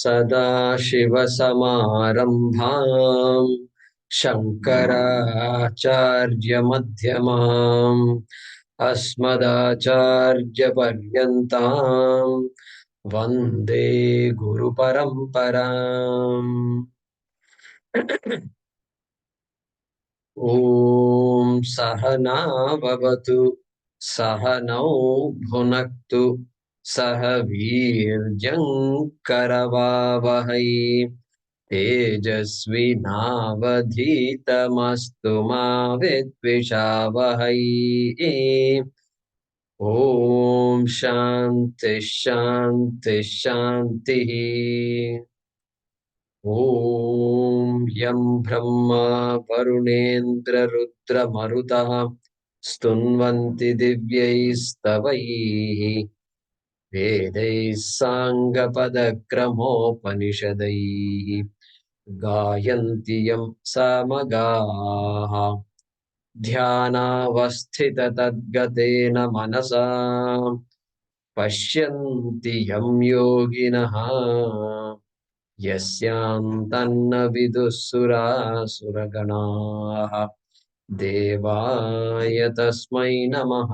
सदाशिवसमारम्भां शङ्कराचार्यमध्यमाम् अस्मदाचार्यपर्यन्तां वन्दे गुरुपरम्पराम्। ॐ सहना भवतु सहनौ भुनक्तु सह वीर्यं करवावहै तेजस्विनावधीतमस्तु मा विद्विषावहै। ॐ शान्ति शान्ति शान्तिः। ॐ यं ब्रह्मा वरुणेन्द्ररुद्रमरुतः स्तुन्वन्ति दिव्यैस्तवैः वेदैः साङ्गपदक्रमोपनिषदैः गायन्ति यं सामगाः ध्यानावस्थिततद्गतेन मनसा पश्यन्ति यं योगिनः यस्यान्तन्न विदुःसुरासुरगणाः देवाय तस्मै नमः।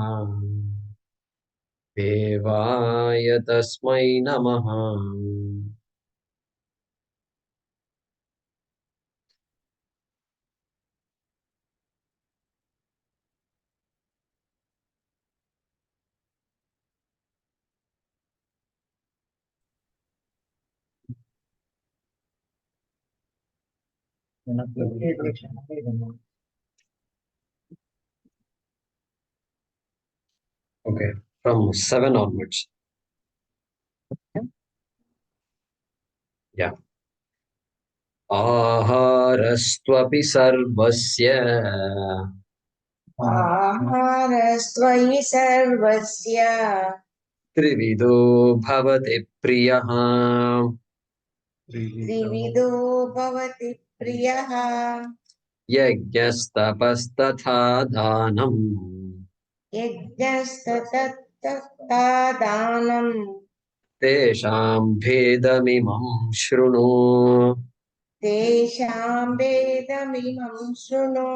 देवाय तस्मै नमः। Okay, from 7 onwards. Yeah. आहारस्त्वपि सर्वस्य आहारस्त्वयि सर्वस्य त्रिविधो भवति प्रियः त्रिविधो भवति प्रियः यज्ञस्तपस्तथा दानम् यज्ञस्ततस्तथा दानम् तेषां भेदमिमं शृणु। तेषां भेदमिमं शृणु।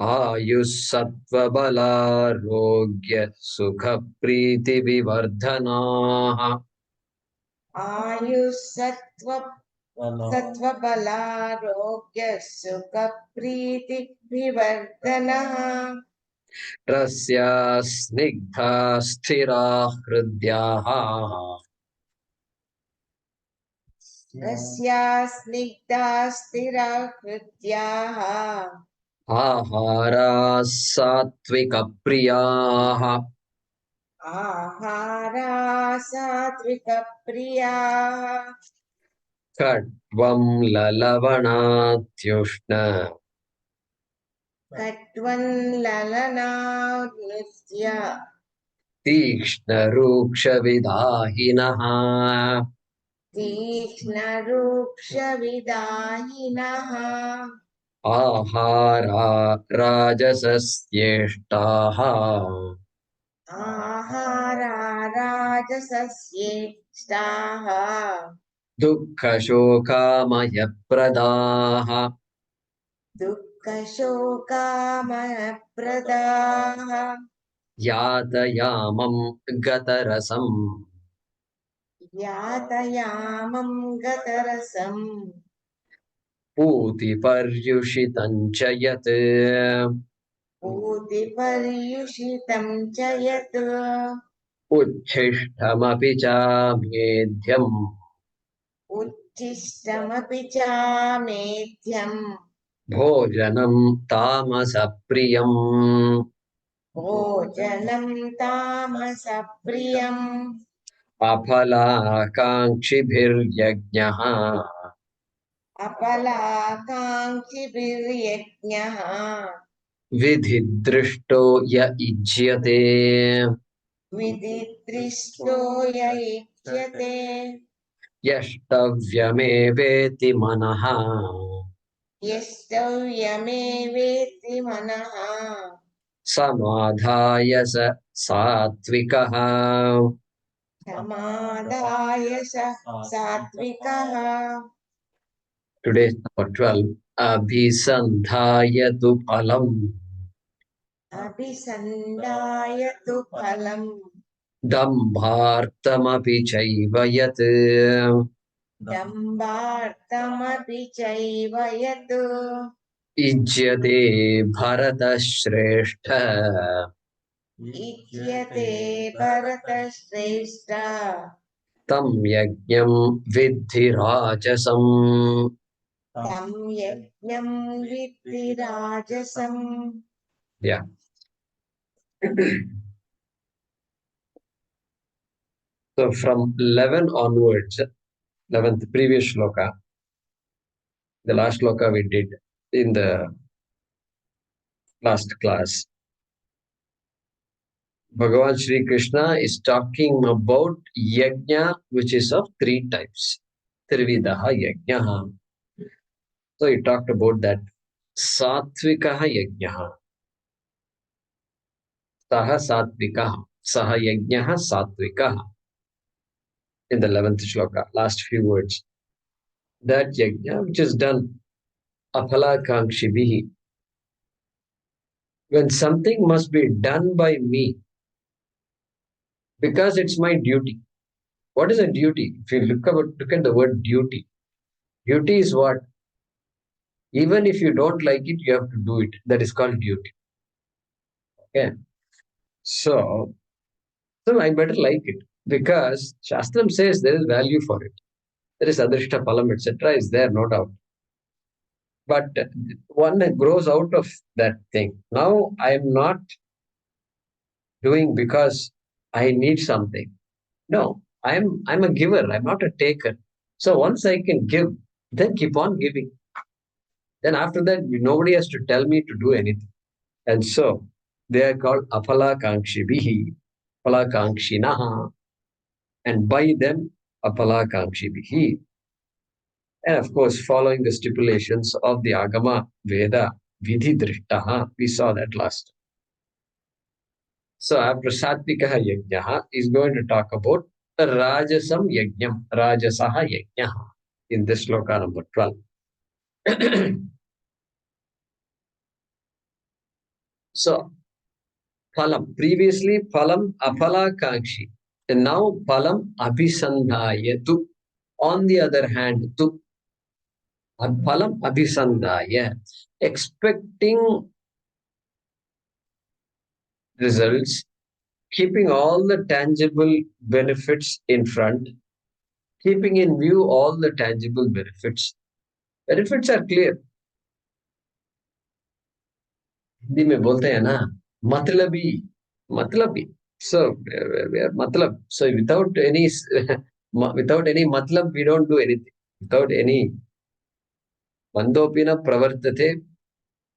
आयुः सत्त्वबलारोग्य सुखप्रीतिविवर्धनाः आयुः सत्त्वबलारोग्य सुखप्रीतिविवर्धनः रस्याः स्निग्धाः स्थिराः हृद्याः रस्याः स्निग्धाः स्थिरा हृद्याः आहाराः सात्विकप्रियाः आहारा सात्विकप्रियाः कट्वं ललवणात्युष्ण कट्वन्ललनानृत्य तीक्ष्णरूक्षविदाहिनः तीक्ष्णरूक्षविदाहिनः आहारा राजसस्येष्टाः आहारा राजसस्येष्टाः दुःखशोकामयप्रदाः दुःखशोकामयप्रदाः यातयामं गतरसम् यातयामं गतरसम् पूतिपर्युषितं च यत् पूतिपर्युषितं च यत् उच्छिष्टमपि चामेध्यम् उच्छिष्टमपि चामेध्यम् भोजनं तामसप्रियम् भोजनं तामसप्रियम् अफलाकाङ्क्षिभिर्यज्ञः अपलाकाङ्क्षिभिर्यज्ञः विधिदृष्टो य इज्यते विधिदृष्टो य इच्यते यष्टव्यमेवेति मनः यष्टव्यमेवेति मनः समाधाय स Satvikaha. समादाय सात्विकः Today's number 12. Abhisandhayatu phalam. अभिसन्धाय तु फलम् Dambhartamapi chaiva yat. दम्भार्थमपि चैव यत् Ijyate bharatashreshtha. इज्यते भरतश्रेष्ठ Tam yajñam vidhi rajasam. तं यज्ञं विद्धि राजसम् Yeah. So from 11 onwards, 11th previous shloka, the last shloka we did in the last class, Bhagavan Sri Krishna is talking about yajna, which is of three types. Trividaha yajnaha. So he talked about that. Satvikaha yajnaha. Saha satvikaha. Saha yajnaha satvikaha. In the 11th shloka, last few words. That yajna which is done aphalakangshibihi. When something must be done by me, because it's my duty. What is a duty? If you look at the word duty, duty is what? Even if you don't like it, you have to do it. That is called duty. Okay. So, so I better like it because Shastram says there is value for it. There is adrishta palam, etc. is there, no doubt. But one grows out of that thing. Now I am not doing because I need something. No, I'm a giver. I'm not a taker. So once I can give, then keep on giving. Then after that, nobody has to tell me to do anything. And so they are called apalakangshibihi, apalakangshinaha, and by them apalakangshibihi. And of course, following the stipulations of the Agama Veda Vidhi Drishtaha, we saw that last. So after Satvikaha Yajnaha is going to talk about the Rajasam Yajnam, Rajasaha Yajnaha in this sloka number 12. So phalam, previously phalam aphalakankshi, and now phalam abhisandhayatu. On the other hand, tu phalam abhisandhaya, expecting results, keeping all the tangible benefits in front, keeping in view all the tangible benefits. Benefits are clear. Hindi में बोलते हैं ना मतलबी मतलबी so matlab so without any matlab we don't do anything without any mandopina pravartate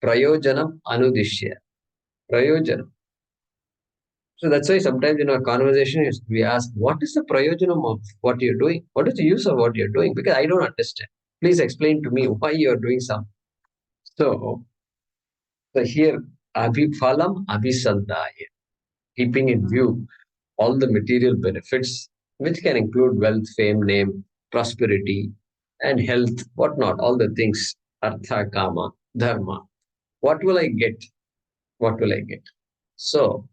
prayojanam anudishya prayojanam. So that's why sometimes in our conversation we ask what is the prayojanam of what you're doing, what is the use of what you're doing, because I don't understand. Please explain to me why you're doing something. So here abhiphalam abhisandaya, keeping in view all the material benefits, which can include wealth, fame, name, prosperity, and health, whatnot, all the things, artha, kama, dharma. What will I get? What will I get? So,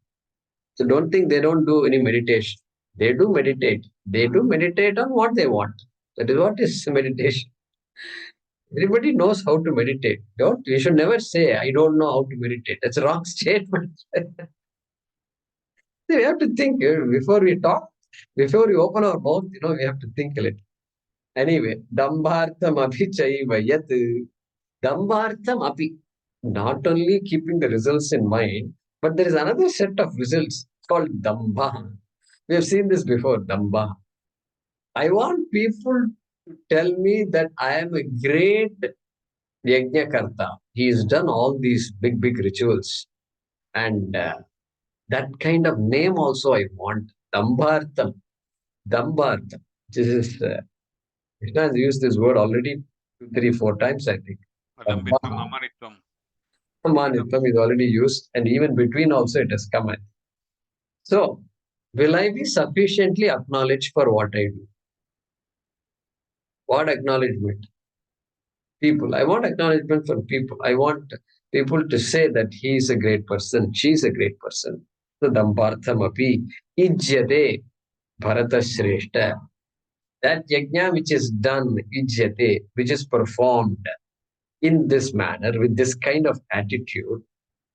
so don't think they don't do any meditation. They do meditate. They do meditate on what they want. That is what is meditation. Everybody knows how to meditate. Don't you should never say, I don't know how to meditate. That's a wrong statement. We have to think before we talk, before we open our mouth, we have to think a little. Anyway, dambhartham api chaiva yat. Dambhartham api. Not only keeping the results in mind, but there is another set of results called dambha. We have seen this before, dambha. I want people to tell me that I am a great yajnakarta. He has done all these big, big rituals. And that kind of name also I want. Dambhartham. Dambhartham. This is Krishna has used this word already 2, 3, 4 times, I think. Adambitvam, amanitvam. Amanitvam is already used, and even between also it has come. So, will I be sufficiently acknowledged for what I do? What acknowledgement? People. I want acknowledgement from people. I want people to say that he is a great person, she is a great person. So, Damparthamapi ijyate Bharata Shrestha. That yajna which is done, ijyate, which is performed in this manner, with this kind of attitude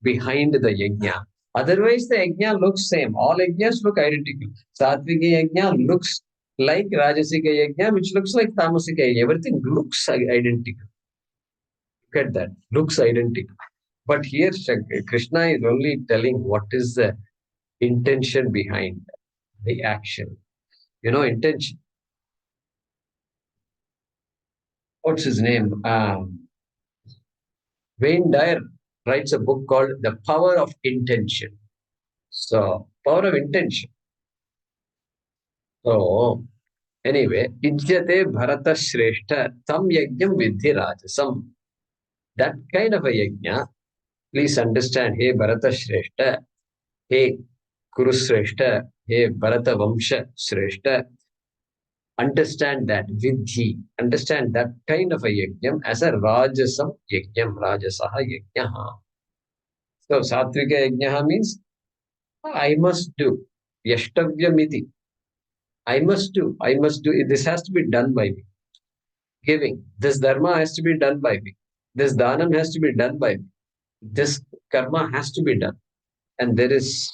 behind the yajna. Otherwise, the yajna looks same. All yajnas look identical. Satvika yajna looks like Rajasika yajna, which looks like Tamasika yajna. Everything looks identical. Look at that. Looks identical. But here, Krishna is only telling what is the intention behind the action. Intention. What's his name? Wayne Dyer writes a book called The Power of Intention. So, power of intention. So, anyway, Ijyate Bharata Shrestha Tam Yajnam Vidhi Rajasam. That kind of a yajna, please understand, hey Bharata Shrestha, hey Kuru Shrestha, hey Bharata Vamsha Shrestha, understand that Vidhi, understand that kind of a yajnam as a Rajasam yajnam, Rajasaha yajnaha. So, Satvika yajnaha means I must do. Yashtavyamiti. I must do. I must do. This has to be done by me. Giving. This dharma has to be done by me. This dhanam has to be done by me. This karma has to be done. And there is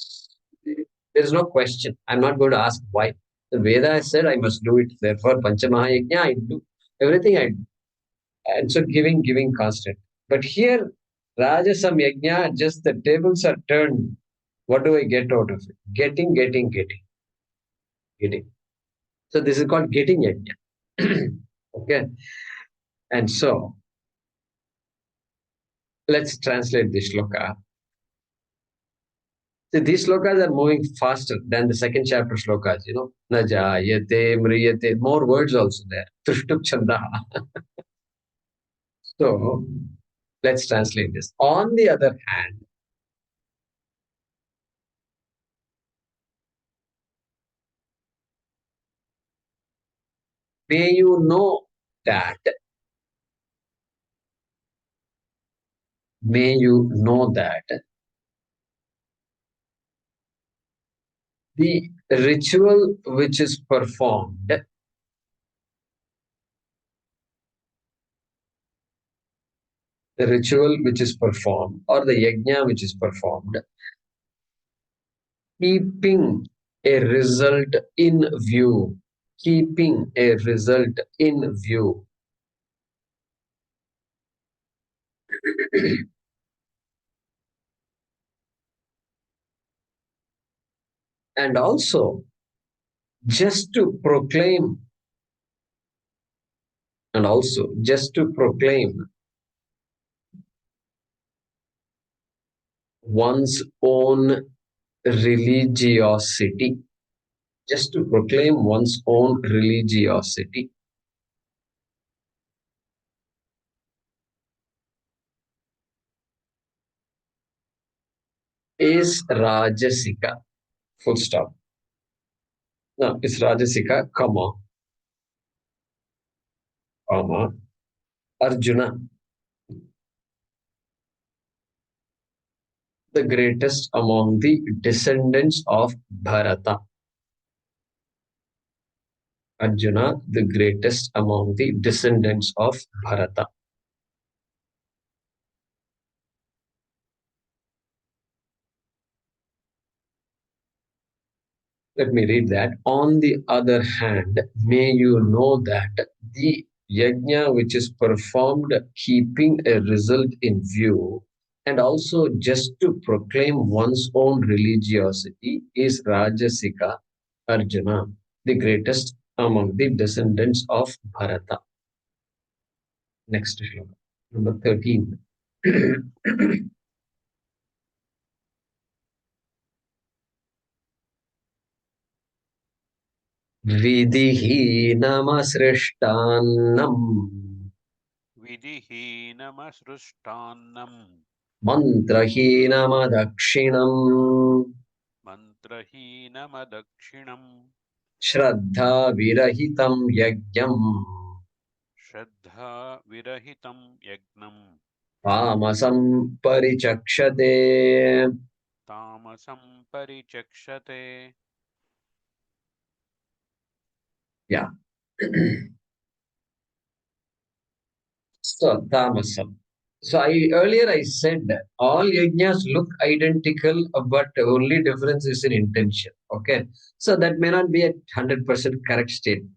no question. I'm not going to ask why. The Veda has said I must do it. Therefore, Panchamahayajna, I do. Everything I do. And so giving constant. But here, Rajasam Yajna, just the tables are turned. What do I get out of it? Getting. So this is called getting Yajna. Okay. And so let's translate this shloka. See, these shlokas are moving faster than the second chapter shlokas, Najayate, Mriyate, more words also there. Trishtup Chandaha. So let's translate this. On the other hand, may you know that, may you know that the ritual which is performed, the ritual which is performed, or the yajna which is performed, keeping a result in view, keeping a result in view, and also just to proclaim, and also just to proclaim one's own religiosity, just to proclaim one's own religiosity is Rajasika. Full stop. No, it's Rajasika, comma, Arjuna, the greatest among the descendants of Bharata. Arjuna, the greatest among the descendants of Bharata. Let me read that. On the other hand, may you know that the yajna which is performed keeping a result in view and also just to proclaim one's own religiosity is Rajasika Arjuna, the greatest among the descendants of Bharata. Next shloka, number 13. विधिहीनमसृष्टान्नम् विधिहीनमसृष्टान्नम् मन्त्रहीनमदक्षिणम् Mantrahinamadakshinam. Shraddha virahitam yajnam. Shraddha virahitam yagnam. Tamasam parichakshate. Tamasam parichakshate. Yeah. So, tamasam. So earlier I said that all yajnas look identical, but only difference is in intention. Okay. So that may not be a 100% correct statement.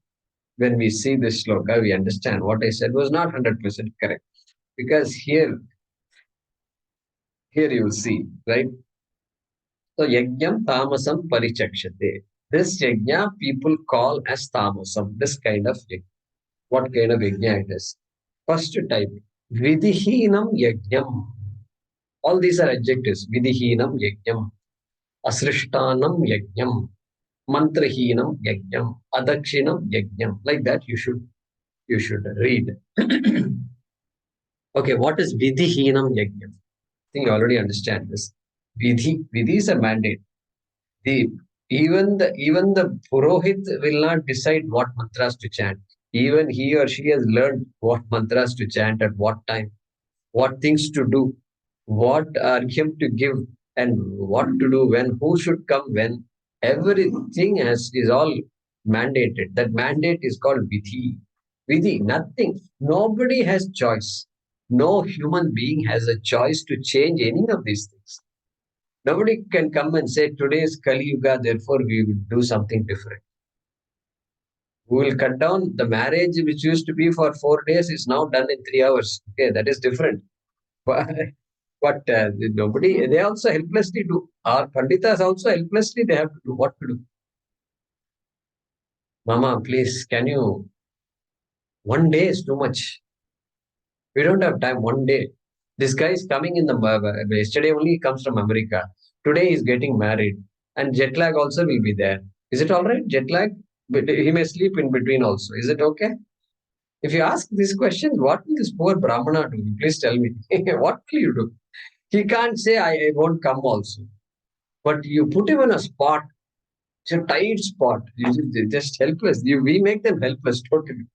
When we see this shloka, we understand what I said was not 100% correct. Because here you will see, right? So yajnam tamasam parichakshate. This yajna people call as tamasam. This kind of yajna. What kind of yajna it is? First type, vidihinam yajnam. All these are adjectives. Vidihinam yajnam, asrishtanam yajnam, mantrahinam yajnam, adakshinam yajnam. Like that, you should read. Okay, what is vidihinam yajnam? I think you already understand this. Vidhi is a mandate. The even the Purohit will not decide what mantras to chant. Even he or she has learned what mantras to chant at what time, what things to do, what argham to give, and what to do when, who should come when. Everything is all mandated. That mandate is called vidhi. Vidhi, nothing. Nobody has choice. No human being has a choice to change any of these things. Nobody can come and say, today is Kali Yuga, therefore we will do something different. We will cut down the marriage which used to be for 4 days is now done in 3 hours. Okay, that is different. But nobody, they also helplessly do. Our Panditas also helplessly, they have to do what to do. Mama, please, can you, 1 day is too much. We don't have time, 1 day. This guy is coming in yesterday only he comes from America. Today he is getting married. And jet lag also will be there. Is it all right, jet lag? But he may sleep in between also. Is it okay? If you ask these questions, what will this poor Brahmana do? Please tell me. What will you do? He can't say, I won't come also. But you put him in a spot, it's a tight spot. Just helpless. We make them helpless totally.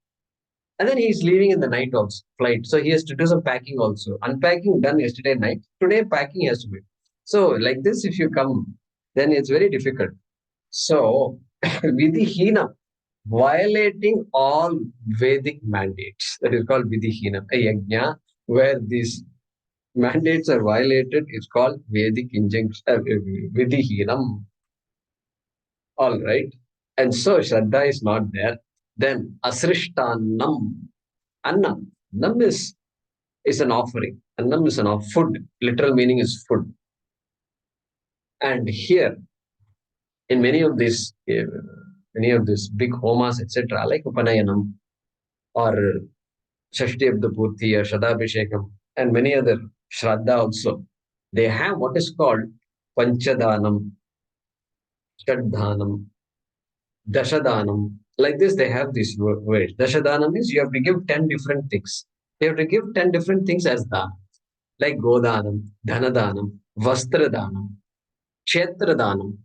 And then he's leaving in the night also, flight. So he has to do some packing also. Unpacking done yesterday night. Today packing has to be. So like this, if you come, then it's very difficult. So vidihina, violating all Vedic mandates. That is called vidihina. A yajna where these mandates are violated is called Vedic injunction, vidihinam. All right. And so Shraddha is not there. Then Asrishtanam. Annam. Nam is an offering. Annam is an food. Literal meaning is food. And here, in many of these big homas, etc., like Upanayanam or Shashti of the Purti or Shadabhishekam, and many other Shraddha also, they have what is called Panchadanam, Shaddhanam, Dashadanam. Like this, they have these words. Dashadanam is you have to give 10 different things. You have to give 10 different things as dana, like Godanam, Dhanadanam, Vastradanam, Kshetradanam.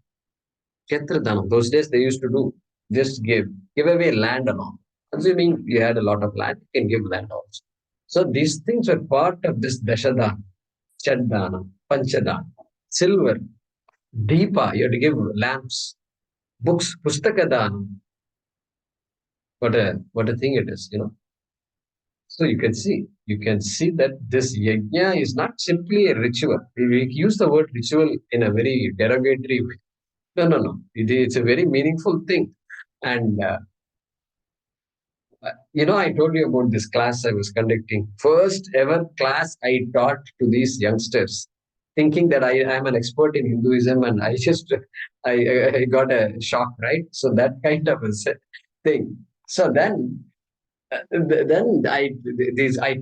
Kshetradanam. Those days they used to do just give away land and all. Assuming you had a lot of land, you can give land also. So these things are part of this Dashadana, Chaddana, Panchadana, silver, Deepa, you have to give lamps, books, Pustakadana. What a thing it is. So you can see that this yajna is not simply a ritual. We use the word ritual in a very derogatory way. No, no, no. It's a very meaningful thing. And I told you about this class I was conducting. First ever class I taught to these youngsters, thinking that I am an expert in Hinduism, and I got a shock, right? So that kind of a thing. So then I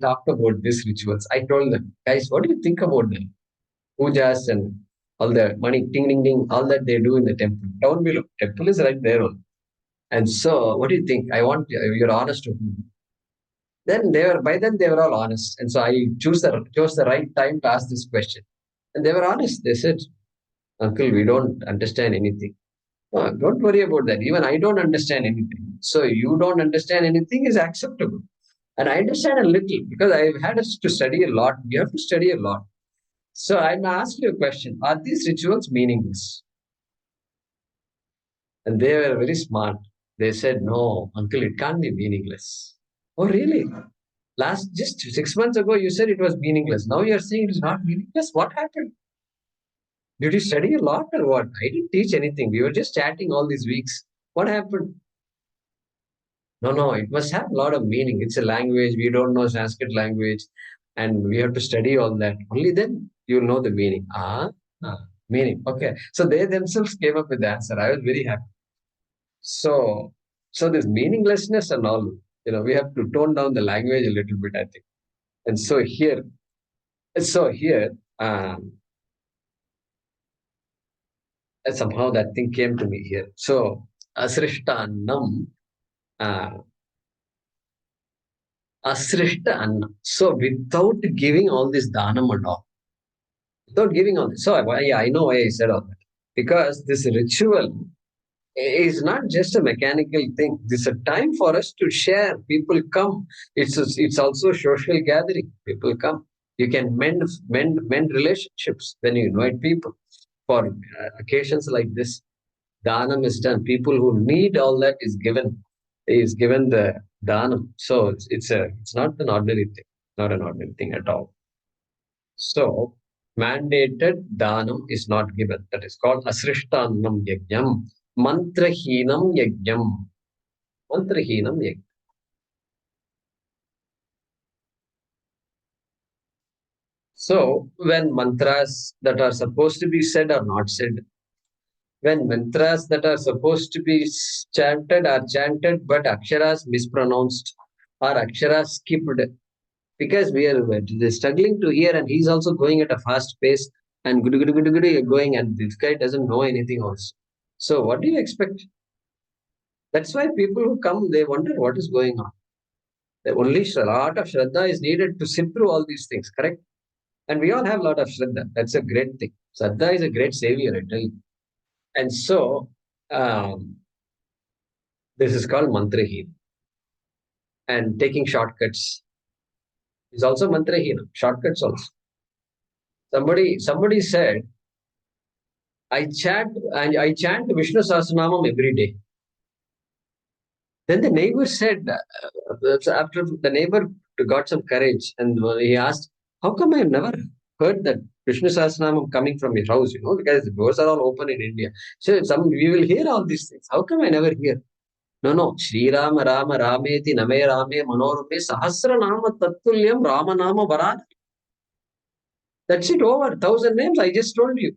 talked about these rituals. I told them, guys, what do you think about them? Pujas and all the money, ding ding ding, all that they do in the temple. Down below, temple is right there. And so, what do you think? I want your honest opinion. Then they were all honest, and so I chose the right time to ask this question. And they were honest. They said, Uncle, we don't understand anything. Don't worry about that. Even I don't understand anything. So you don't understand anything is acceptable. And I understand a little because I've had us to study a lot. We have to study a lot. So I'm ask you a question. Are these rituals meaningless? And they were very smart. They said, no, uncle, it can't be meaningless. Oh, really? Just 6 months ago, you said it was meaningless. Now you're saying it is not meaningless. What happened? Did you study a lot or what? I didn't teach anything. We were just chatting all these weeks. What happened? No, it must have a lot of meaning. It's a language. We don't know Sanskrit language. And we have to study all that. Only then you'll know the meaning. Meaning. Okay. So they themselves came up with the answer. I was very happy. So, so this meaninglessness and all, we have to tone down the language a little bit, I think. And so here, somehow that thing came to me here. So, asrishtannam, uh, asrishta annam. So, without giving all this dhanam and all, without giving all this. So, I know why I said all that. Because this ritual is not just a mechanical thing. This is a time for us to share. People come. It's also a social gathering. People come. You can mend relationships when you invite people for occasions like this. Dhanam is done. People who need all that is given the dhanam. So it's not an ordinary thing. Not an ordinary thing at all. So mandated dhanam is not given. That is called asrishtannam yajnam. Mantrahinam yajnam. Mantrahinam yajnam. So when mantras that are supposed to be said are not said, when mantras that are supposed to be chanted are chanted but aksharas mispronounced or aksharas skipped, because we are struggling to hear and he's also going at a fast pace and gudu gudu gudu gudu going and this guy doesn't know anything also. So what do you expect? That's why people who come, they wonder what is going on. The only a lot of shraddha is needed to sit through all these things, correct? And we all have a lot of shraddha. That's a great thing. Shraddha is a great savior, I tell you. And so this is called mantrahin. And taking shortcuts is also mantrahin. Shortcuts also. Somebody said, I chant Vishnu Sahasranamam every day. Then the neighbor said, after the neighbor got some courage and he asked, how come I've never heard that Vishnu Sahasranamam coming from your house, because the doors are all open in India. So we will hear all these things. How come I never hear? No. Shri Rama Rama Rameti Name Rame Manorupe Sahasra Nama Tattulyam Rama Nama Varad. That's it, over 1,000 names. I just told you.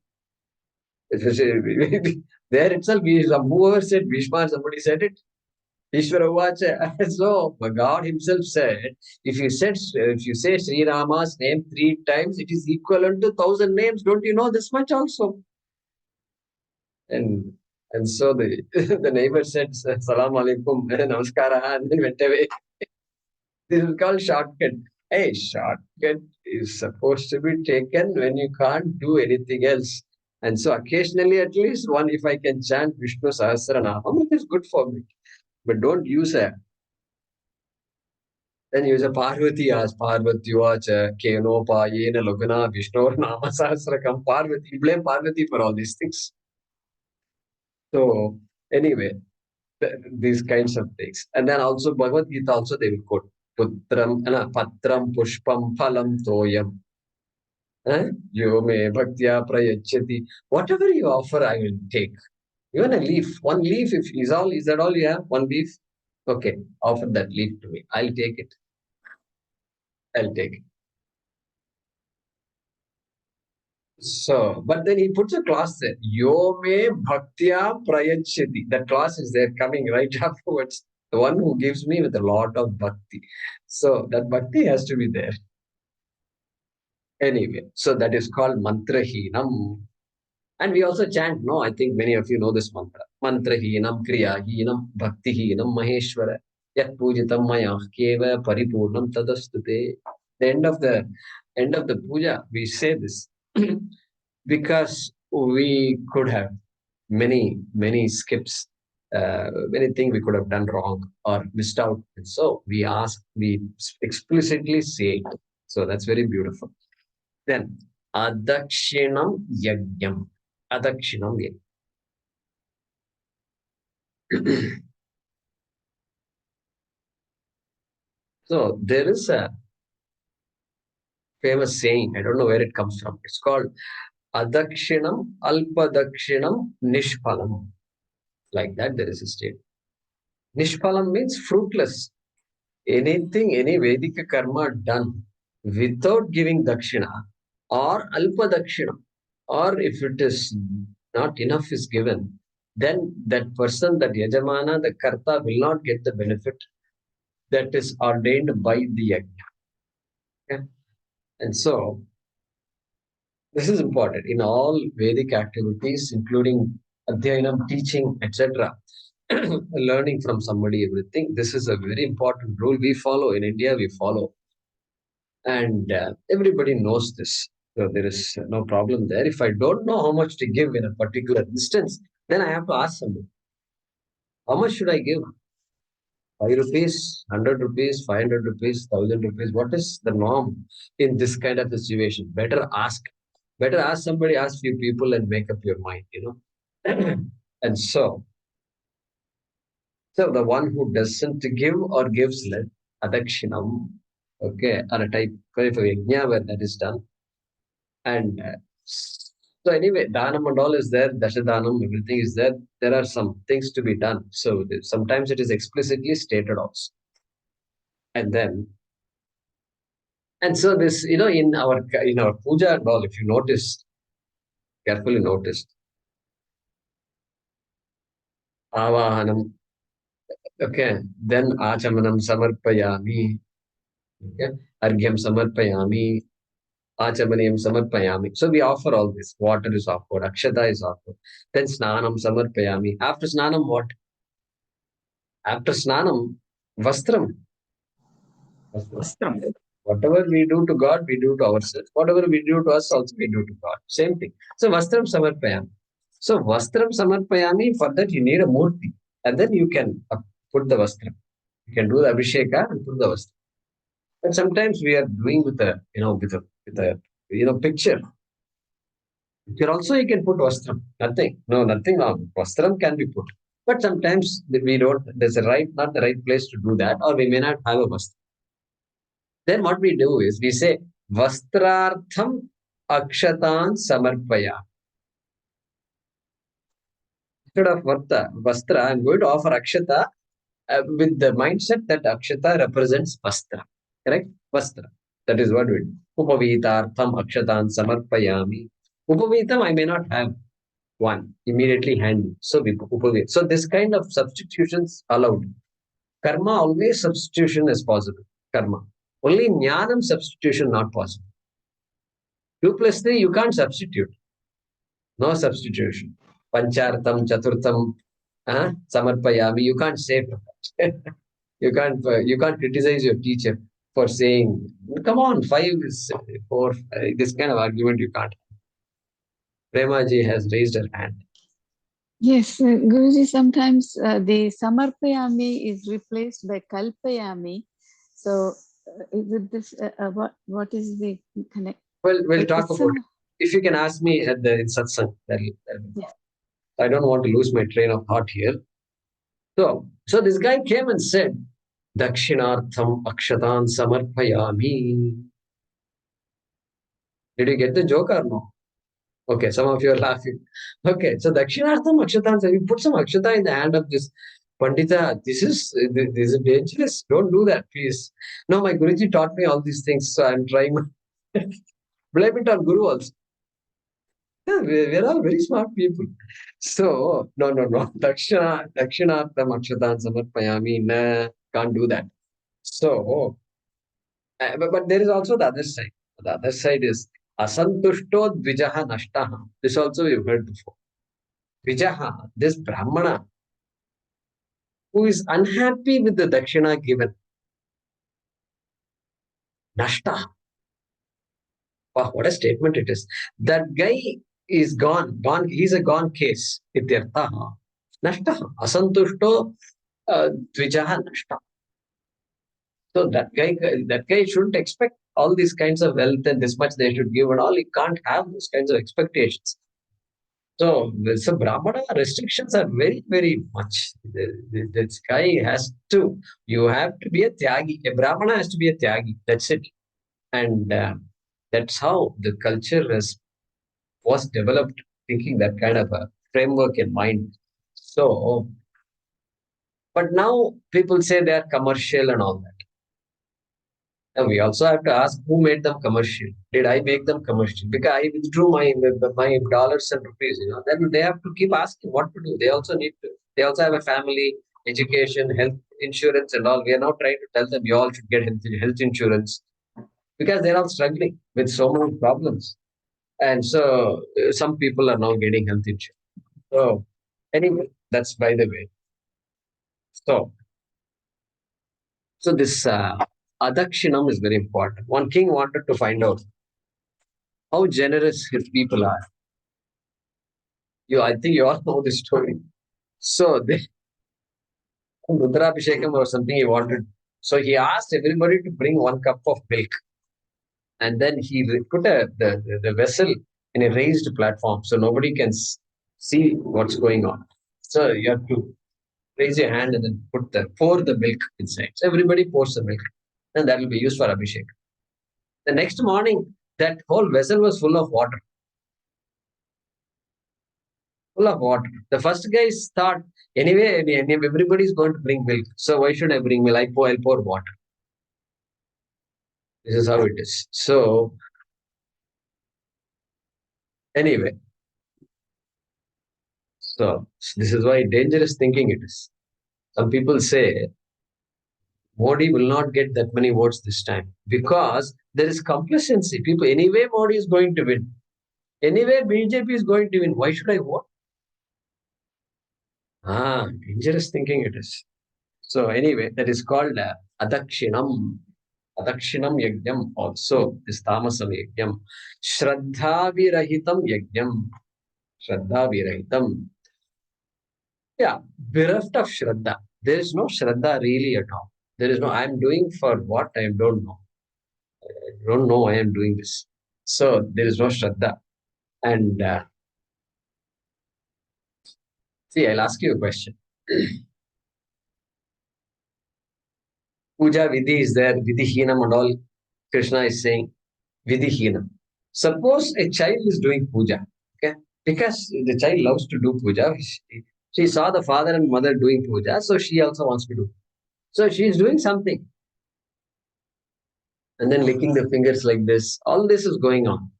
There itself, whoever said Bhishma, somebody said it. Ishvara Vacha. So God Himself said, if you say Sri Rama's name 3 times, it is equivalent to 1,000 names. Don't you know this much also? And so the neighbor said Salam Alaikum, Namaskara, and then went away. This is called shortcut. Hey, shortcut is supposed to be taken when you can't do anything else. And so occasionally, at least one, if I can chant Vishnu Sahasranamam, it is good for me. But don't use a. Then use a Parvati as Parvati Vacha, Keno Payena Logana, Vishnu Nama Sahasrakam, Parvati. You blame Parvati for all these things. So anyway, these kinds of things. And then also Bhagavad Gita also they will quote. Patram Pushpam Phalam Toyam. Yo me bhaktya prayachati. Whatever you offer, I will take. Even a leaf. One leaf, if is that all you have? One leaf? Okay, offer that leaf to me. I'll take it. I'll take it. So, but then he puts a clause there. Yo me bhaktya prayachati. That clause is there coming right afterwards. The one who gives me with a lot of bhakti. So that bhakti has to be there. Anyway, so that is called mantrahinam. And we also chant, no, I think many of you know this mantra. Mantrahinam, kriyahinam, bhaktihinam, maheshwara. Yat pujitam maya keva paripurnam tadastute. The end of the puja, we say this. Because we could have many skips, many things we could have done wrong or missed out. And so we explicitly say it. So that's very beautiful. Then adakshinam yajnam. Adakshinam yajnam. So there is a famous saying, I don't know where it comes from. It's called Adakshinam Alpadakshinam Nishpalam. Like that, there is a statement. Nishpalam means fruitless. Anything, any Vedic karma done without giving dakshina or alpadakshina, or if it is not enough is given, then that person, that yajamana, the karta will not get the benefit that is ordained by the yajna. Okay? And so this is important in all Vedic activities, including Adhyayanam, teaching, etc. Learning from somebody, everything. This is a very important rule we follow in India. We follow, and everybody knows this. So there is no problem there. If I don't know how much to give in a particular instance, then I have to ask somebody, how much should I give? 5 rupees, 100 rupees, 500 rupees, 1,000 rupees. What is the norm in this kind of a situation? Better ask. Better ask somebody, ask few people, and make up your mind. And so the one who doesn't give or gives less, adakshinam, okay, or a type of yajna where that is done. And so anyway, dhanam and all is there, dashadanam, everything is there. There are some things to be done. So sometimes it is explicitly stated also. And so this, in our puja and all, if you notice, carefully noticed, avahanam, okay, then achamanam samarpayami, okay, argyam samarpayami, achamaniyam samarpayami. So we offer all this. Water is offered, akshata is offered. Then snanam samarpayami. After snanam, what? After snanam, vastram. Vastram. Whatever we do to God, we do to ourselves. Whatever we do to us, also we do to God. Same thing. So vastram samarpayami. So vastram samarpayami, for that you need a murti. And then you can put the vastram. You can do the abhisheka and put the vastram. But sometimes we are doing with a picture. Here also you can put vastram. Nothing. No, nothing wrong. Vastram can be put. But sometimes we don't, there's not the right place to do that, or we may not have a vastram. Then what we do is we say, Vastrartham akshatan samarpaya. Instead of vastra, I'm going to offer akshata with the mindset that akshata represents vastra. Correct? Vastra. That is what we do. Upavitartham akshatan samarpayami. Upavitam I may not have one immediately handy. So we upavit. So this kind of substitutions allowed. Karma, always substitution is possible. Karma. Only jnanam substitution not possible. 2 plus 3 you can't substitute. No substitution. Panchartham, chaturtham, samarpayami. You can't say you can't criticize your teacher for saying, come on, 5 is 4. This kind of argument you can't. Premaji has raised her hand. Yes, Guruji, sometimes the Samarpayami is replaced by Kalpayami. So, is it this? What is the connect? Well, we'll talk about it. If you can ask me in satsang, Yes. I don't want to lose my train of thought here. So this guy came and said, Dakshinartham akshatan samarpayami. Did you get the joke or no? Okay, some of you are laughing. Okay, so Dakshinartham akshatan, so you put some akshata in the hand of this Pandita. This is dangerous. Don't do that, please. No, my Guruji taught me all these things, so I'm trying. Blame it on Guru also. Yeah, we're all very smart people. So, no. Dakshinartham akshatan samarpayami. Nah, can't do that. So, but there is also the other side. The other side is asantushto dvijaha nashtaha. This also we've heard before. Dvijaha, this Brahmana, who is unhappy with the dakshina given. Nashtaha. Wow, what a statement it is. That guy is gone. He's a gone case. Ityartha. Nashta. Asantushto dvijaha nashta. So that guy shouldn't expect all these kinds of wealth and this much they should give and all. He can't have those kinds of expectations. So Brahmana restrictions are very, very much. This guy has to, you have to be a tyagi. A Brahmana has to be a tyagi. That's it. And that's how the culture was developed, thinking that kind of a framework in mind. So, but now people say they are commercial and all that. And we also have to ask who made them commercial. Did I make them commercial? Because I withdrew my dollars and rupees. Then they have to keep asking what to do. They also need to. They also have a family, education, health insurance, and all. We are now trying to tell them you all should get health insurance because they're all struggling with so many problems. And so some people are now getting health insurance. So anyway, that's by the way. So this adakshinam is very important. One king wanted to find out how generous his people are. I think you all know this story. So Rudrabhishekam or something he wanted. So he asked everybody to bring 1 cup of milk. And then he put the vessel in a raised platform so nobody can see what's going on. So you have to raise your hand and then pour the milk inside. So everybody pours the milk. And that will be used for Abhishek. The next morning, that whole vessel was full of water. Full of water. The first guys thought, anyway, everybody is going to bring milk. So why should I bring milk? I'll pour water. This is how it is. So, anyway. So, this is why dangerous thinking it is. Some people say, Modi will not get that many votes this time because there is complacency. People, anyway, Modi is going to win. Anyway, BJP is going to win. Why should I vote? Dangerous thinking it is. So anyway, that is called adakshinam. Adakshinam yajnam also, this tamasam yajnam. Shraddha virahitam yajnam. Shraddha virahitam. Yeah, bereft of shraddha. There is no shraddha really at all. There is no, I am doing for what I don't know. I don't know why I am doing this. So there is no shraddha. And see, I'll ask you a question. Puja vidhi is there, vidhihinam and all. Krishna is saying vidhihinam. Suppose a child is doing puja, okay? Because the child loves to do puja. She saw the father and mother doing puja, so she also wants to do. So she is doing something. And then licking the fingers like this. All this is going on.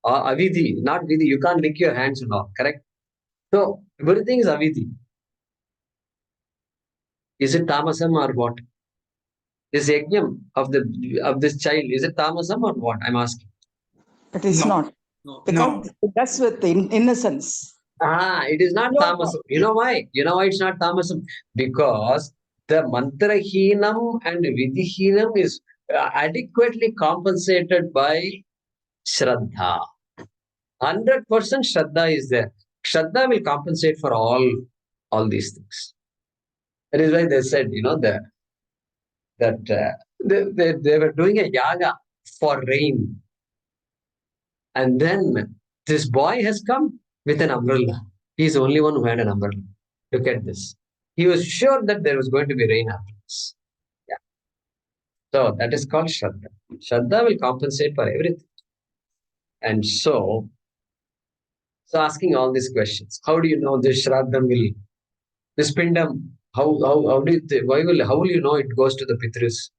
Avidhi, not vidhi. You can't lick your hands and all, correct? So everything is avidhi. Is it tamasam or what? This yajnam of this child, is it tamasam or what? I'm asking. It is not. Because that's with innocence. It is not tamasam. You know why? You know why it's not tamasam? Because the mantrahinam and vidhihinam is adequately compensated by shraddha. 100% shraddha is there. Shraddha will compensate for all these things. That is why they said, that they were doing a yaga for rain. And then this boy has come with an umbrella. He's the only one who had an umbrella. Look at this. He was sure that there was going to be rain after this. Yeah. So that is called Shraddha. Shraddha will compensate for everything. And so asking all these questions. How do you know this Shraddham this Pindam, how will you know it goes to the Pitris?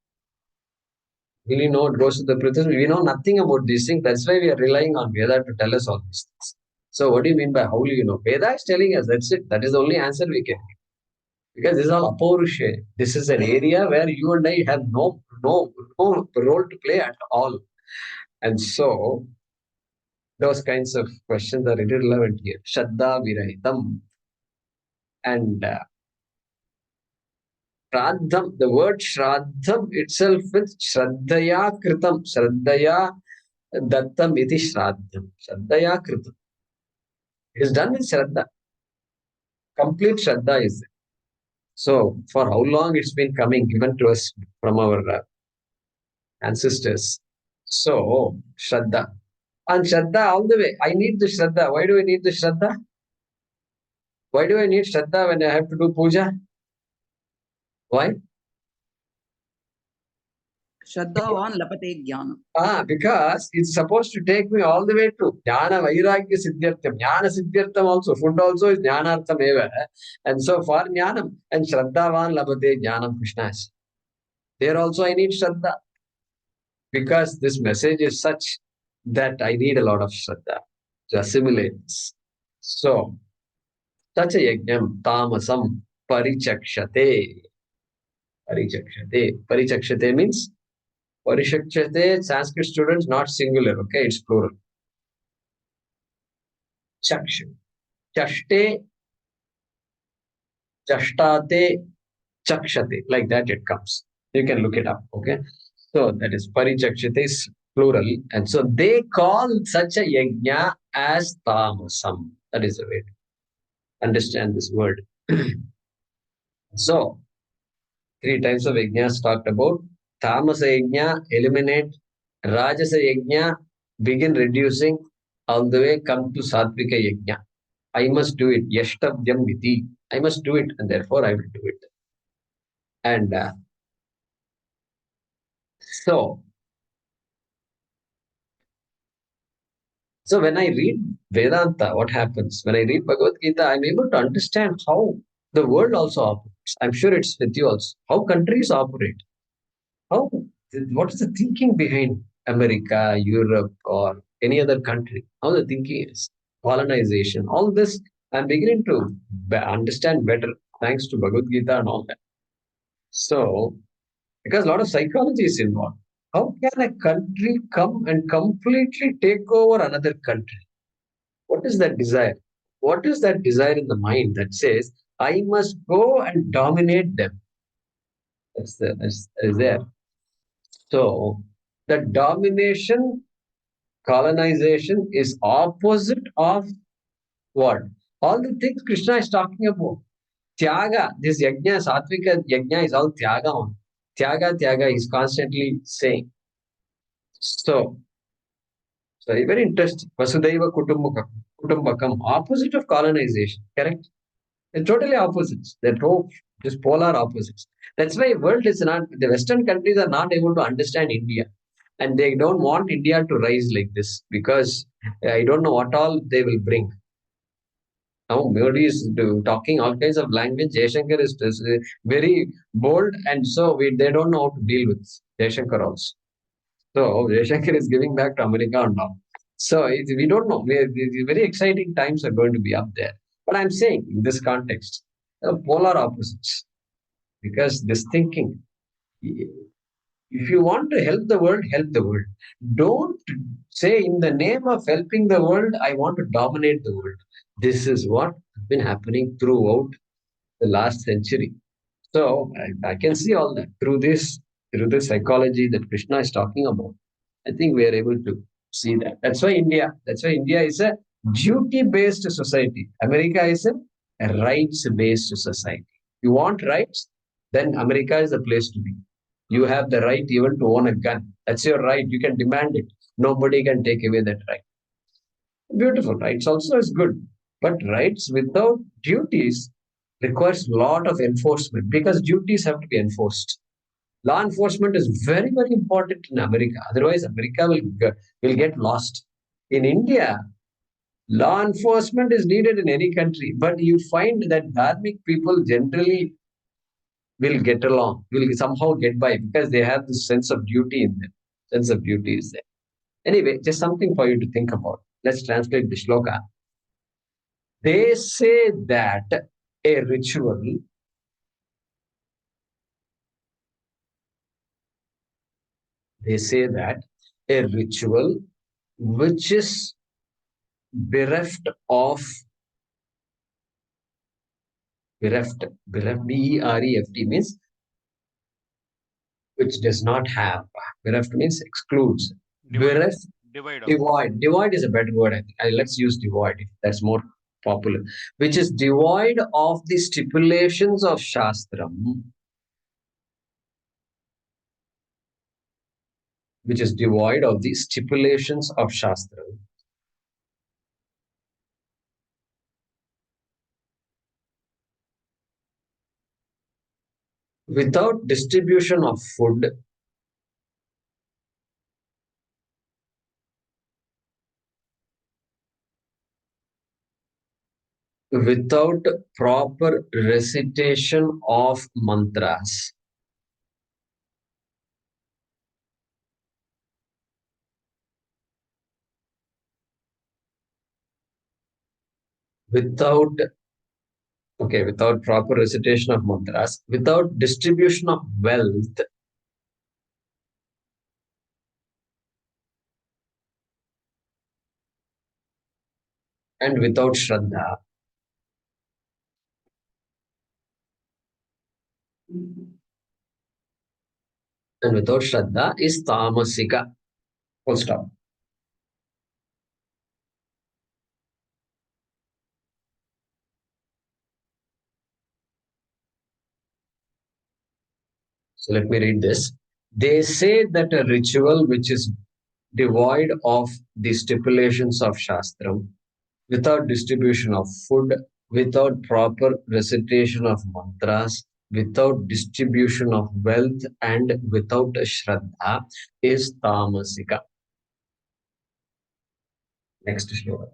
Will you know it goes to the Pitris? We know nothing about these things. That's why we are relying on Veda to tell us all these things. So what do you mean by how will you know? Veda is telling us, that's it. That is the only answer we can give. Because this is all apaurushe. This is an area where you and I have no role to play at all. And so those kinds of questions are irrelevant here. Shraddha virahitam. And Shraddham, the word Shraddham itself with Shraddhaya kritam. Shraddhaya dattam iti Shraddham. Shraddhaya kritam. It is done with Shraddha. Complete Shraddha is there. So, for how long it's been coming, given to us from our ancestors. So, Shraddha. And Shraddha all the way. I need the Shraddha. Why do I need the Shraddha? Why do I need Shraddha when I have to do puja? Why? Shraddhavan lapate jnanam. Because it's supposed to take me all the way to Jnana Vairagya Siddhyartham. Jnana Siddhyartham also. Food also is Jnanartham eva. And so for Jnanam and Shraddhavan labate Jnanam Krishna is. There also I need Shraddha. Because this message is such that I need a lot of Shraddha to assimilate this. So, such a yajnam tamasam parichakshate. Parichakshate. Parichakshate means Parishakshate, Sanskrit students, not singular, okay? It's plural. Chakshu. Chashte, chashtate, chakshate. Like that it comes. You can look it up, okay? So that is Parichakshate is plural. And so they call such a yajna as tamasam. That is the way to understand this word. So, 3 types of yajnas talked about. Tamasa yajna, eliminate. Rajasa yajna, begin reducing. All the way come to Satvika yajna. I must do it. Yashtavyam viti. I must do it, and therefore I will do it. And so, when I read Vedanta, what happens? When I read Bhagavad Gita, I'm able to understand how the world also operates. I'm sure it's with you also. How countries operate. How, what is the thinking behind America, Europe, or any other country? How the thinking is. Colonization. All this I'm beginning to understand better thanks to Bhagavad Gita and all that. So, because a lot of psychology is involved. How can a country come and completely take over another country? What is that desire? What is that desire in the mind that says, I must go and dominate them? That's there. So, the domination, colonization is opposite of what? All the things Krishna is talking about. Tyaga, this yajna, Satvika yajna is all tyaga on. Tyaga, tyaga is constantly saying. So, very interesting. Vasudhaiva Kutumbakam, opposite of colonization, correct? They're totally opposites. They're just polar opposites. That's why world is not, the Western countries are not able to understand India. And they don't want India to rise like this because I don't know what all they will bring. Now Modi is talking all kinds of language. Jaishankar is very bold, and so they don't know how to deal with Jaishankar also. So Jaishankar is giving back to America now. So we don't know. Very exciting times are going to be up there. But I'm saying in this context, polar opposites. Because this thinking, if you want to help the world, help the world. Don't say in the name of helping the world, I want to dominate the world. This is what has been happening throughout the last century. So I can see all that through this psychology that Krishna is talking about. I think we are able to see that. That's why India is a duty-based society. America is a rights-based society. You want rights, then America is the place to be. You have the right even to own a gun. That's your right. You can demand it. Nobody can take away that right. Beautiful. Rights also is good. But rights without duties requires a lot of enforcement because duties have to be enforced. Law enforcement is very, very important in America. Otherwise, America will get lost. In India, law enforcement is needed in any country, but you find that dharmic people generally will get along, will somehow get by because they have this sense of duty in them. Sense of duty is there. Anyway, just something for you to think about. Let's translate the shloka. They say that a ritual which is bereft of bereft B-E-R-E-F-T means which does not have. Bereft means excludes. Bereft, Divide. devoid is a better word. I think. Let's use devoid. That's more popular, which is devoid of the stipulations of Shastram, which is devoid of the stipulations of Shastram, without distribution of food, without proper recitation of mantras, without without proper recitation of mantras, without distribution of wealth, and without Shraddha. And without Shraddha is Tamasika. Full stop. So let me read this. They say that a ritual which is devoid of the stipulations of Shastram, without distribution of food, without proper recitation of mantras, without distribution of wealth, and without a Shraddha is Tamasika. Next shloka.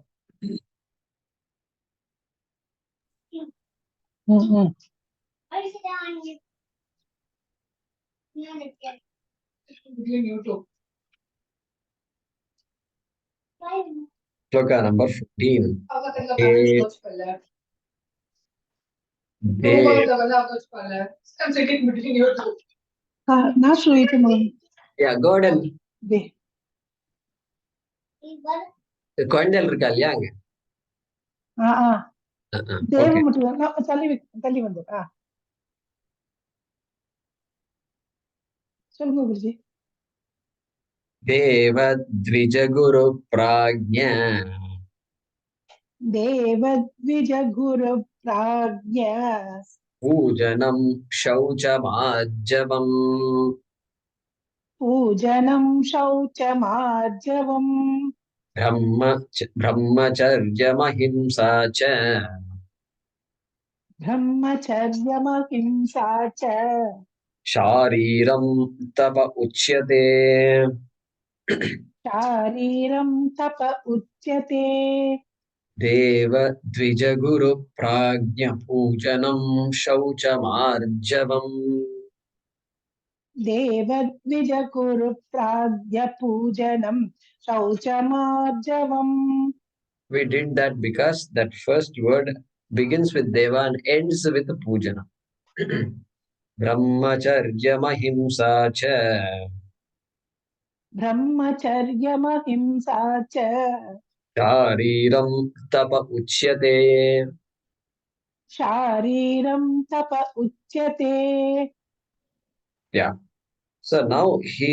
Shloka number 15. Yeah, go ahead and குழந்தைகள் இருக்கா இல்லையா அங்க தேவ த்விஜகுரு பிராக்ஞ பூஜனம் சௌச்சமாஜ்ஜவம் ब्रह्मचर्यमहिंसा च शारीरं तप उच्यते देव द्विजगुरु प्राज्ञ पूजनं शौचमार्जवम् We did that because that first word begins with Deva and ends with Pujana. Brahmacharyamahimsa cha. Shariram tapa uchyate. Yeah. So now he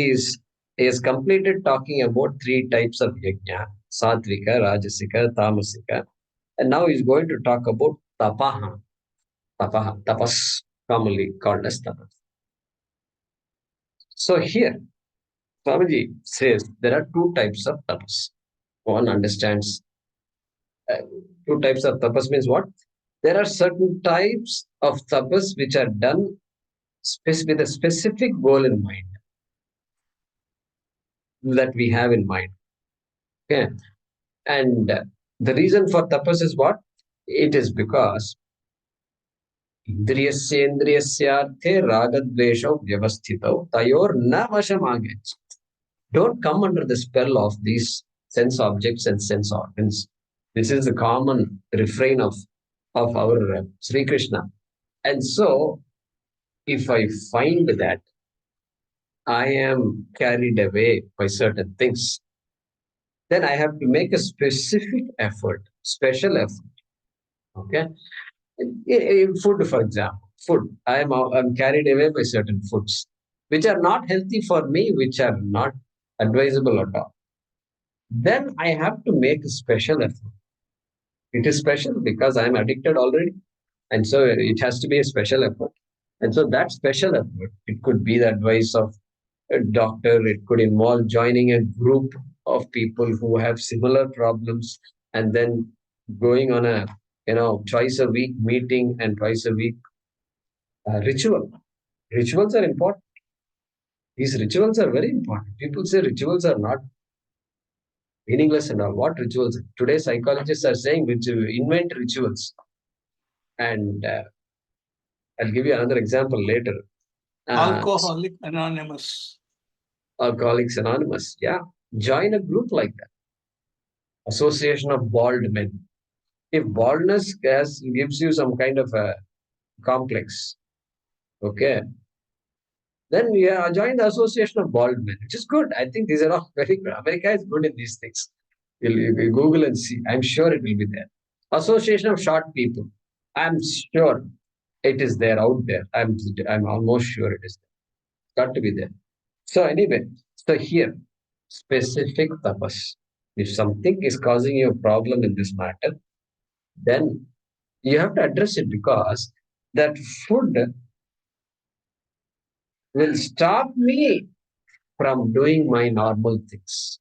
is completed talking about three types of yajna: Satvika, Rajasika, Tamasika. And now he's going to talk about tapaha. Tapaha, tapas, commonly called as tapas. So here, Swamiji says there are two types of tapas. One understands two types of tapas means what? There are certain types of tapas which are done with a specific goal in mind that we have in mind. Okay. And the reason for tapas is what? It is because indriyasyendriyasyarthe ragadveshau vyavasthitau tayor na vashamagach. Don't come under the spell of these sense objects and sense organs. This is the common refrain of our Sri Krishna. And so, if I find that I am carried away by certain things, then I have to make a specific effort, special effort. Okay? In food, for example, food. I'm carried away by certain foods, which are not healthy for me, which are not advisable at all. Then I have to make a special effort. It is special because I'm addicted already. And so it has to be a special effort. And so that special effort, it could be the advice of a doctor, it could involve joining a group of people who have similar problems and then going on a, twice a week meeting and twice a week ritual. Rituals are important. These rituals are very important. People say rituals are not meaningless and all. What rituals? Today, psychologists are saying invent rituals. And I'll give you another example later. Alcoholic Anonymous. Alcoholics Anonymous. Yeah. Join a group like that. Association of Bald Men. If baldness gives you some kind of a complex, okay, then join the Association of Bald Men, which is good. I think these are all very good. America is good in these things. You Google and see. I'm sure it will be there. Association of Short People. I'm sure it is there out there. I'm almost sure it is there. Got to be there. So anyway, so here, specific tapas. If something is causing you a problem in this matter, then you have to address it because that food will stop me from doing my normal things.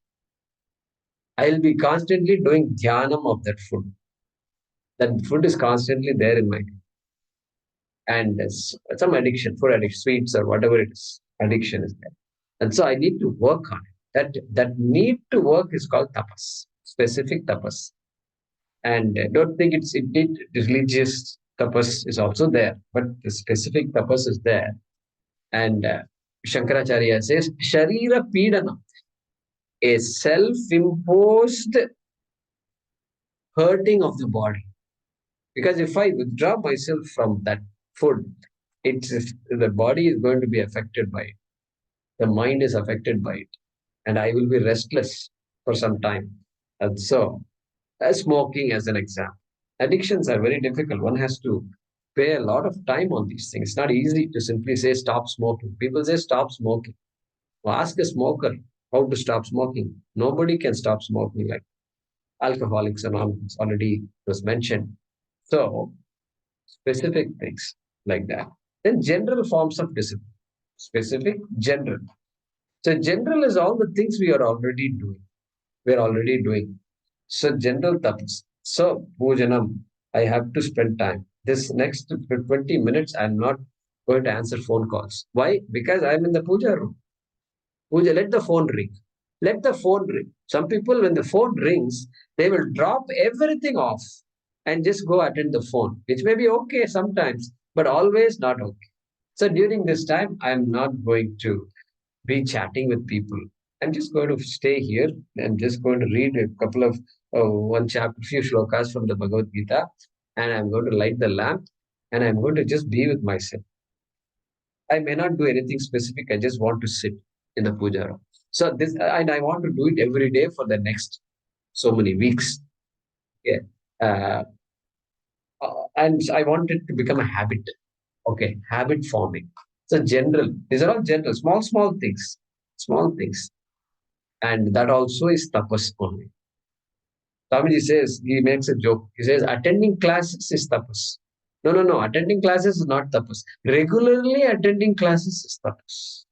I'll be constantly doing dhyanam of that food. That food is constantly there in my mind. And some addiction, food addiction, sweets or whatever it is, addiction is there. And so I need to work on it. That need to work is called tapas, specific tapas. And don't think it's indeed religious tapas is also there, but the specific tapas is there. And Shankaracharya says, Sharira Pidana, a self-imposed hurting of the body. Because if I withdraw myself from that food, the body is going to be affected by it. The mind is affected by it. And I will be restless for some time. And so, smoking as an example. Addictions are very difficult. One has to pay a lot of time on these things. It's not easy to simply say stop smoking. People say stop smoking. Well, ask a smoker how to stop smoking. Nobody can stop smoking like Alcoholics Anonymous already was mentioned. So specific things like that. Then general forms of discipline. Specific, general. So general is all the things we are already doing. We're already doing. So general tapas. So pujanam, I have to spend time. This next 20 minutes, I'm not going to answer phone calls. Why? Because I'm in the puja room. Puja, let the phone ring. Let the phone ring. Some people, when the phone rings, they will drop everything off and just go attend the phone, which may be okay sometimes, but always not okay. So during this time, I'm not going to be chatting with people. I'm just going to stay here. I'm just going to read a couple of one chapter, few shlokas from the Bhagavad Gita, and I'm going to light the lamp, and I'm going to just be with myself. I may not do anything specific. I just want to sit in the puja room. So this, and I want to do it every day for the next so many weeks. Yeah. And I want it to become a habit. Okay, habit forming. So general, these are all general, small things, small things. And that also is tapas only. Swamiji says, he makes a joke. He says, attending classes is tapas. No. Attending classes is not tapas. Regularly attending classes is tapas.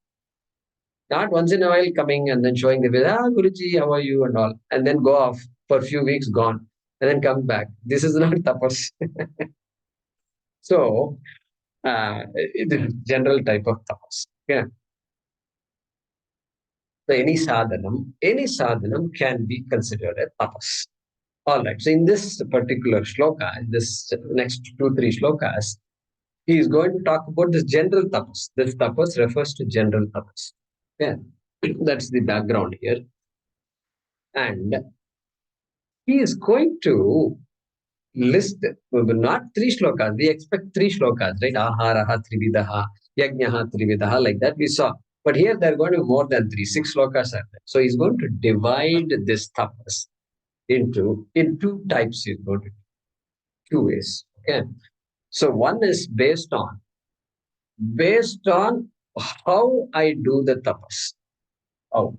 Not once in a while coming and then showing the way, Guruji, how are you and all. And then go off for a few weeks, gone. And then come back. This is not tapas. So, it is general type of tapas. Yeah. So any sadhanam can be considered a tapas. All right. So in this particular shloka, in this next 2-3 shlokas, he is going to talk about this general tapas. This tapas refers to general tapas. Yeah. That's the background here. And he is going to list not 3 shlokas. We expect 3 shlokas, right? Aharaha trividaha, yajnaha trividaha, like that we saw. But here there are going to be more than 3, 6 shlokas are there. So he's going to divide this tapas in 2 types. He's going to 2 ways. Okay. So one is based on how I do the tapas. Oh,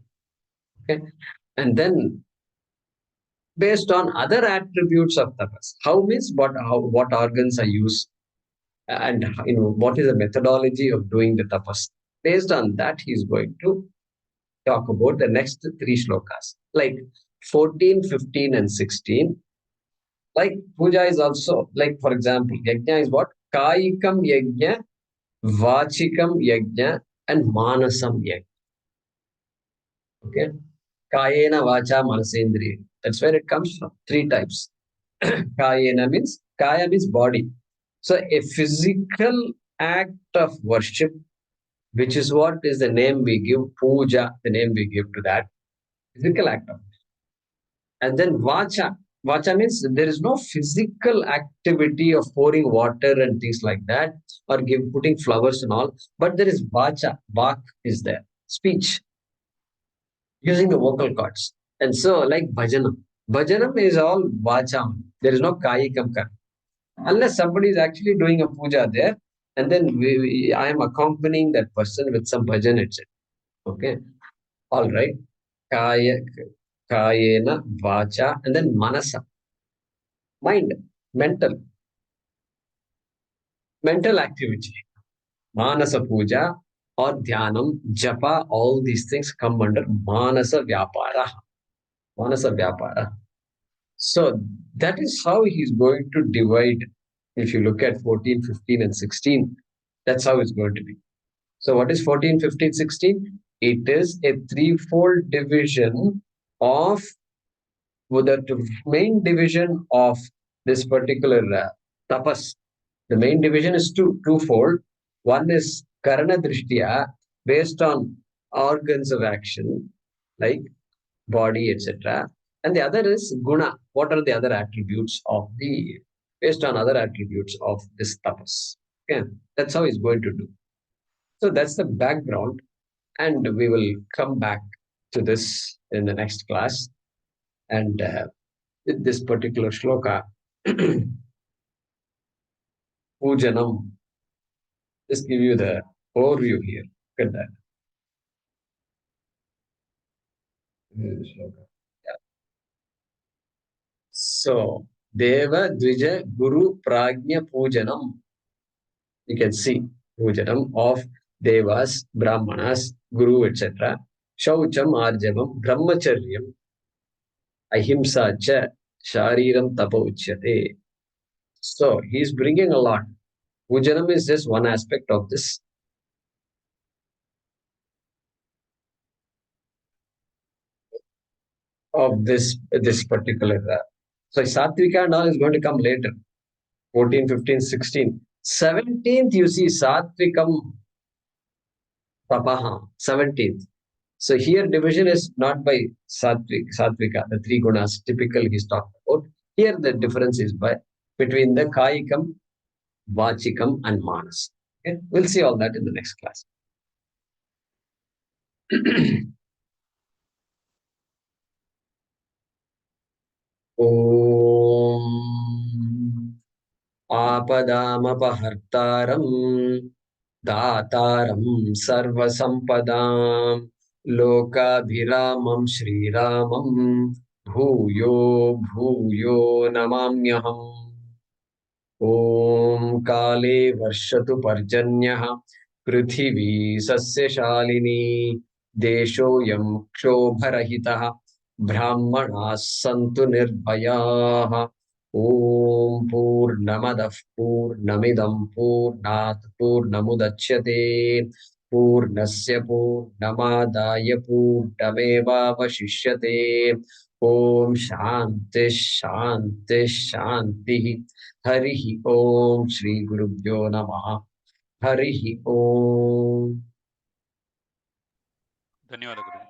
okay. And then based on other attributes of tapas. How means what organs are used, and what is the methodology of doing the tapas. Based on that, he is going to talk about the next three shlokas, like 14, 15, and 16. Like puja is also, like for example, yajna is what? Kayikam yajna, vachikam yajna, and manasam yajna. Okay. Kayena vacha manasendriya. That's where it comes from. Three types. Kayena means, kaya means body. So a physical act of worship, which is what is the name we give, puja, the name we give to that physical act of. And then vacha. Vacha means there is no physical activity of pouring water and things like that, or putting flowers and all, but there is vacha. Vak is there. Speech. Using the vocal cords. And so, like bhajanam. Bhajanam is all vacham. There is no kayikam kar. Unless somebody is actually doing a puja there, and then I am accompanying that person with some bhajan, etc. Okay. All right. Kaya, kayena, vacha, and then manasa. Mind, mental, mental activity. Manasa puja or dhyanam, japa, all these things come under manasa vyapara. Manasa vyapara. So that is how he's going to divide. If you look at 14, 15, and 16, that's how it's going to be. So what is 14, 15, 16? It is a threefold division of the main division of this particular tapas. The main division is twofold. One is karana drishtiya, based on organs of action, like body, etc. And the other is guna. What are the other attributes of based on other attributes of this tapas? Okay, that's how he's going to do. So that's the background, and we will come back to this in the next class. And with this particular shloka, pujanam, just give you the overview here. Look at that. Yeah. So, Deva, Dvija, Guru, Prajna, Pujanam. You can see Pujanam of Devas, Brahmanas, Guru, etc. Shaucham, Arjavam, Brahmacharyam, Ahimsa, Cha, Shariram, Tapa, Uchyate. So, he's bringing a lot. Pujanam is just one aspect of this. Of this particular. So Satvika and all is going to come later. 14, 15, 16. 17th, you see Satvikam Tapaha. 17th. So here division is not by Satvika, the three gunas typical he's talking about. Here the difference is between the Kayikam, Vachikam, and Manas. Okay? We'll see all that in the next class. Om Apadamapahartaram Dataram Sarvasampadam Lokabhiramam Shriramam Bhuyo Bhuyo Namamyaham. Om Kale Varshatu Parjanyah Prithvi Sasyashalini Deshoyam Kshobarahitah Brahmanas Santu Nirbhayaah. Om Purnamadah Purnamidam Purnat Purnamudachyate Purnasya Purnamadaya Purnameva Vashishyate. Om Shanti Shanti Shanti. Harihi Om Shri Gurubhyo Namaha. Harihi Om. ಧನ್ಯವಾದ ಗುರುಜಿ.